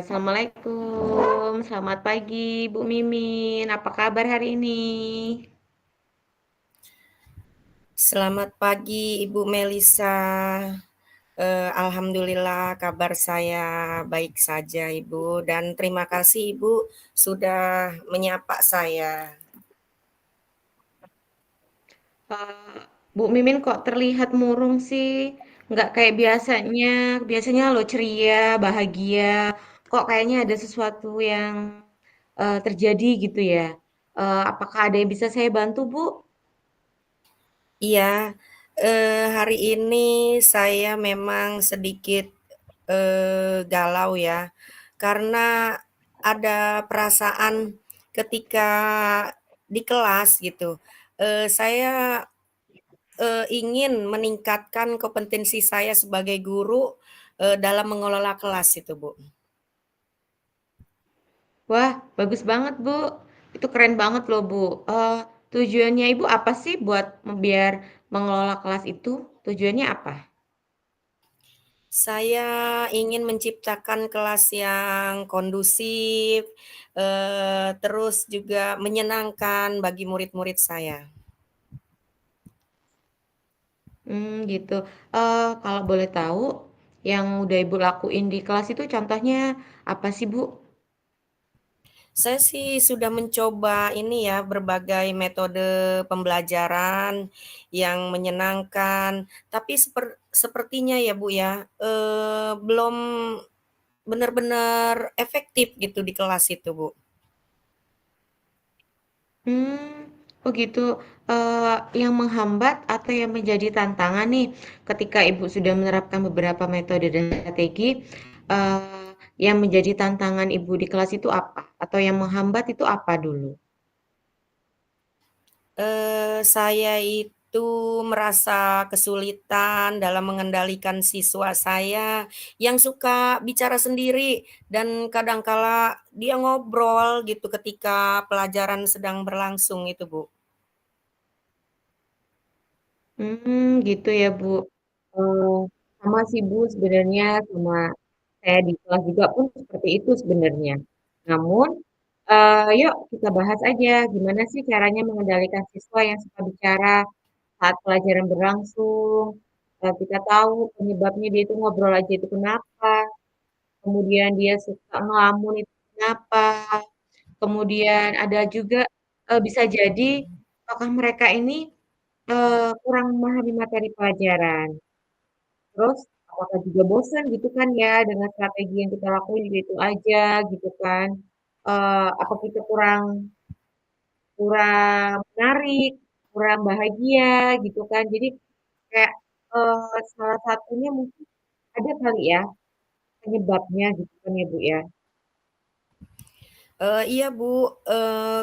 Assalamualaikum, selamat pagi Bu Mimin. Apa kabar hari ini? Selamat pagi Ibu Melisa. Alhamdulillah kabar saya baik saja Ibu dan terima kasih Ibu sudah menyapa saya. Eh, Bu Mimin kok terlihat murung sih? Nggak kayak biasanya. Biasanya lo ceria, bahagia. Kok kayaknya ada sesuatu yang terjadi gitu ya? Apakah ada yang bisa saya bantu, Bu? Iya, hari ini saya memang sedikit galau ya, karena ada perasaan ketika di kelas gitu. Saya ingin meningkatkan kompetensi saya sebagai guru, dalam mengelola kelas itu, Bu. Wah, bagus banget, Bu. Itu keren banget loh, Bu. Tujuannya Ibu apa sih buat biar mengelola kelas itu? Tujuannya apa? Saya ingin menciptakan kelas yang kondusif, terus juga menyenangkan bagi murid-murid saya. Gitu. Kalau boleh tahu, yang udah Ibu lakuin di kelas itu contohnya apa sih, Bu? Saya sih sudah mencoba ini ya, berbagai metode pembelajaran yang menyenangkan, tapi sepertinya ya, Bu, ya, belum benar-benar efektif gitu di kelas itu, Bu. Oh gitu. Yang menghambat atau yang menjadi tantangan nih ketika Ibu sudah menerapkan beberapa metode dan strategi, yang menjadi tantangan Ibu di kelas itu apa? Atau yang menghambat itu apa dulu? Saya itu merasa kesulitan dalam mengendalikan siswa saya yang suka bicara sendiri dan kadangkala dia ngobrol gitu ketika pelajaran sedang berlangsung itu, Bu. Gitu ya, Bu. Eee, Sama sih, Bu, sebenarnya sama saya di kelas juga pun seperti itu sebenarnya. Namun, yuk kita bahas aja gimana sih caranya mengendalikan siswa yang suka bicara saat pelajaran berlangsung. Kita tahu penyebabnya dia itu ngobrol aja itu kenapa, kemudian dia suka ngelamun itu kenapa, kemudian ada juga, bisa jadi apakah mereka ini kurang memahami materi pelajaran. Terus apakah juga bosan gitu kan ya dengan strategi yang kita lakuin gitu aja gitu kan. Apa kita kurang kurang menarik, kurang bahagia gitu kan. Jadi kayak salah satunya mungkin ada kali ya penyebabnya gitu kan ya Bu ya. Iya, Bu,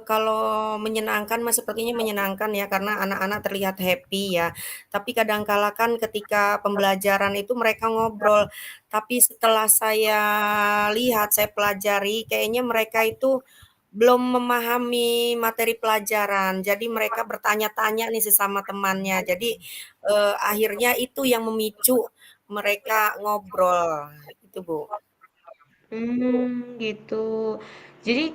kalau menyenangkan mah sepertinya menyenangkan ya karena anak-anak terlihat happy ya. Tapi kadang kala kan ketika pembelajaran itu mereka ngobrol, tapi setelah saya lihat, saya pelajari kayaknya mereka itu belum memahami materi pelajaran. Jadi mereka bertanya-tanya nih sesama temannya. Jadi, akhirnya itu yang memicu mereka ngobrol, itu, Bu. Gitu. Jadi,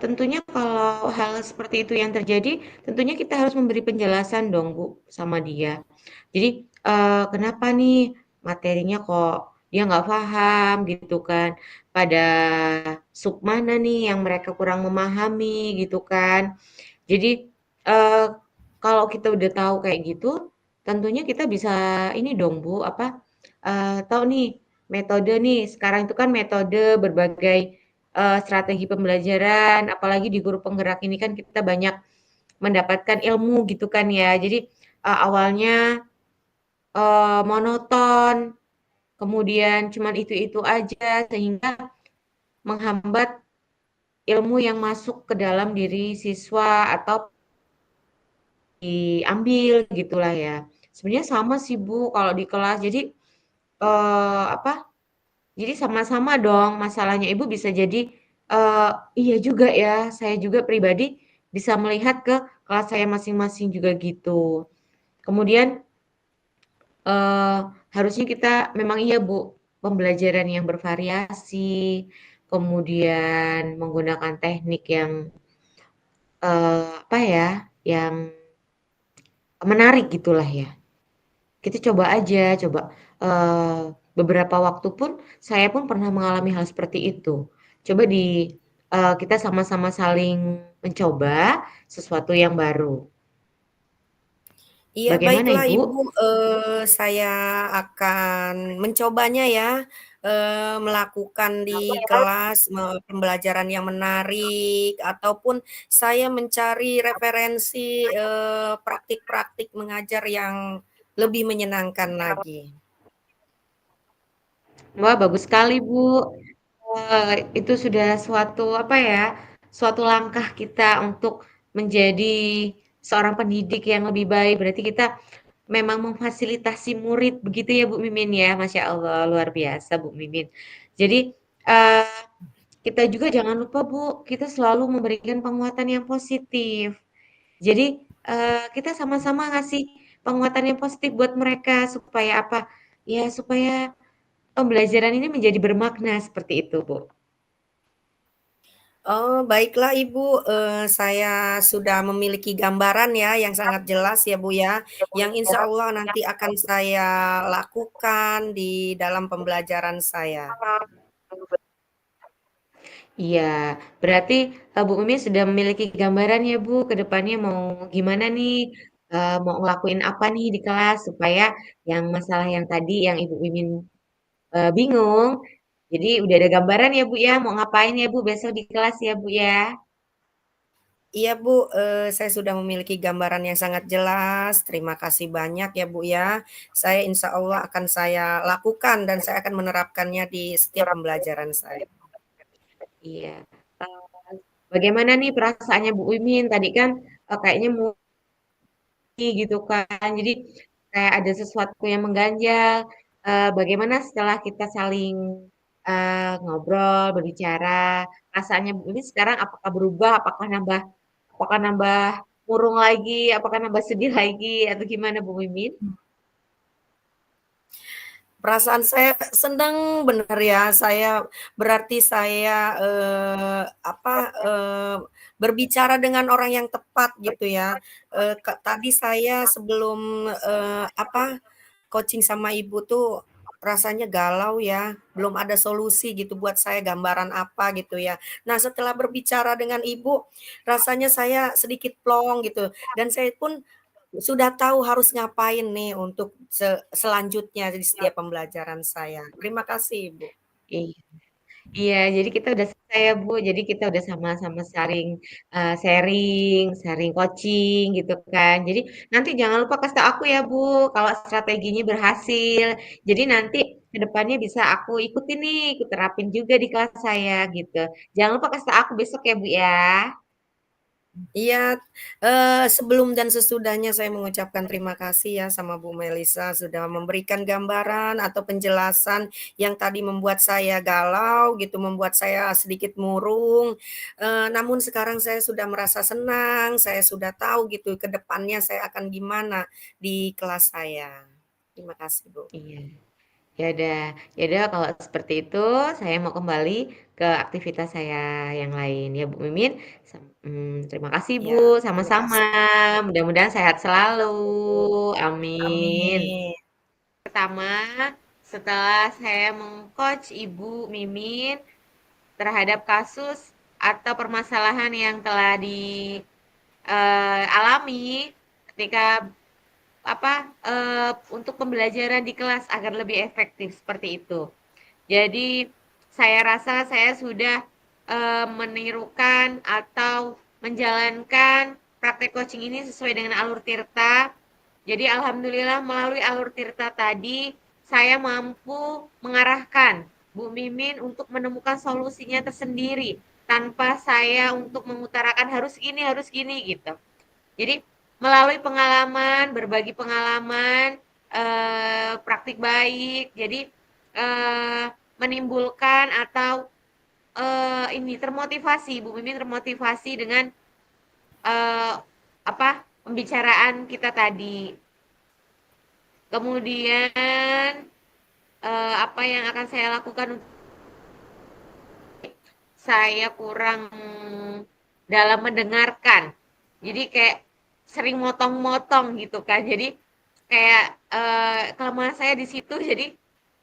tentunya kalau hal seperti itu yang terjadi, tentunya kita harus memberi penjelasan dong, Bu, sama dia. Jadi, kenapa nih materinya kok dia nggak paham gitu kan, pada sub mana nih yang mereka kurang memahami gitu kan. Jadi, eee, kalau kita udah tahu kayak gitu, tentunya kita bisa ini dong Bu, apa, tahu nih metode nih, sekarang itu kan metode berbagai, strategi pembelajaran, apalagi di guru penggerak ini kan kita banyak mendapatkan ilmu gitu kan ya. Jadi, awalnya, monoton, kemudian cuman itu-itu aja, sehingga menghambat ilmu yang masuk ke dalam diri siswa atau diambil gitulah ya. Sebenarnya sama sih Bu kalau di kelas. Jadi apa? Jadi sama-sama dong masalahnya. Ibu bisa jadi iya juga ya. Saya juga pribadi bisa melihat ke kelas saya masing-masing juga gitu. Kemudian harusnya kita memang iya Bu, pembelajaran yang bervariasi, kemudian menggunakan teknik yang, apa ya, yang menarik gitulah ya. Kita coba aja, coba, beberapa waktu pun saya pun pernah mengalami hal seperti itu. Coba kita sama-sama saling mencoba sesuatu yang baru. Iya, Bagaimana baiklah Ibu? Ibu, saya akan mencobanya ya, melakukan di kelas pembelajaran yang menarik, ataupun saya mencari referensi, praktik-praktik mengajar yang lebih menyenangkan lagi. Wah, bagus sekali Bu. Itu sudah suatu apa ya, suatu langkah kita untuk menjadi seorang pendidik yang lebih baik. Berarti kita memang memfasilitasi murid begitu ya Bu Mimin ya. Masya Allah, luar biasa Bu Mimin. Jadi eh, kita juga jangan lupa Bu, kita selalu memberikan penguatan yang positif. Jadi kita sama-sama ngasih penguatan yang positif buat mereka supaya apa? Ya supaya pembelajaran ini menjadi bermakna seperti itu Bu. Oh, baiklah Ibu, saya sudah memiliki gambaran ya yang sangat jelas ya Bu ya, yang insya Allah nanti akan saya lakukan di dalam pembelajaran saya. Iya, berarti Bu Mimin sudah memiliki gambaran ya Bu, ke depannya mau gimana nih, mau ngelakuin apa nih di kelas supaya yang masalah yang tadi yang Ibu Mimin bingung, jadi udah ada gambaran ya Bu ya, mau ngapain ya Bu besok di kelas ya Bu ya? Iya Bu, saya sudah memiliki gambaran yang sangat jelas. Terima kasih banyak ya Bu ya. Saya insya Allah akan saya lakukan dan saya akan menerapkannya di setiap pembelajaran saya. Iya, bagaimana nih perasaannya Bu Mimin? Tadi kan kayaknya gitu kan. Jadi kayak ada sesuatu yang mengganjal. Bagaimana setelah kita saling ngobrol, berbicara, rasanya ini sekarang apakah berubah? Apakah nambah murung lagi? Apakah nambah sedih lagi? Atau gimana Bu Mimin? Perasaan saya senang benar ya, saya berarti saya, berbicara dengan orang yang tepat gitu ya. Tadi saya sebelum, coaching sama Ibu tuh rasanya galau ya, belum ada solusi gitu buat saya gambaran apa gitu ya. Nah, setelah berbicara dengan Ibu, rasanya saya sedikit plong gitu dan saya pun sudah tahu harus ngapain nih untuk selanjutnya di setiap pembelajaran saya. Terima kasih, Ibu. Iya. Iya, jadi kita udah selesai ya Bu. Jadi kita udah sama-sama sharing, sharing coaching gitu kan. Jadi nanti jangan lupa kasih tahu aku ya Bu, kalau strateginya berhasil. Jadi nanti ke depannya bisa aku ikutin nih, aku terapin juga di kelas saya gitu. Jangan lupa kasih tahu aku besok ya Bu ya. Iya, sebelum dan sesudahnya saya mengucapkan terima kasih ya sama Bu Melisa sudah memberikan gambaran atau penjelasan yang tadi membuat saya galau gitu, membuat saya sedikit murung, namun sekarang saya sudah merasa senang, saya sudah tahu gitu ke depannya saya akan gimana di kelas saya. Terima kasih, Bu. Iya. Ya udah kalau seperti itu saya mau kembali ke aktivitas saya yang lain ya Bu Mimin. Terima kasih Bu, Ya, terima sama-sama. kasih. Mudah-mudahan sehat selalu. Amin. Amin. Pertama, setelah saya mengcoach Ibu Mimin terhadap kasus atau permasalahan yang telah dialami ketika untuk pembelajaran di kelas agar lebih efektif seperti itu. Jadi saya rasa saya sudah menirukan atau menjalankan praktek coaching ini sesuai dengan alur Tirta. Jadi alhamdulillah melalui alur Tirta tadi saya mampu mengarahkan Bu Mimin untuk menemukan solusinya tersendiri tanpa saya untuk mengutarakan harus gini gitu. Jadi melalui pengalaman, berbagi pengalaman, praktik baik, jadi menimbulkan atau ini termotivasi, Bu Mimin termotivasi dengan eh, pembicaraan kita tadi. Kemudian apa yang akan saya lakukan saya kurang dalam mendengarkan. Jadi kayak sering motong-motong gitu kan. Jadi kayak kelemahan saya di situ. Jadi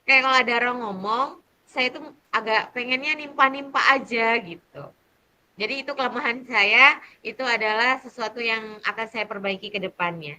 kayak kalau ada orang ngomong, saya tuh agak pengennya nimpa-nimpa aja gitu. Jadi itu kelemahan saya, itu adalah sesuatu yang akan saya perbaiki ke depannya.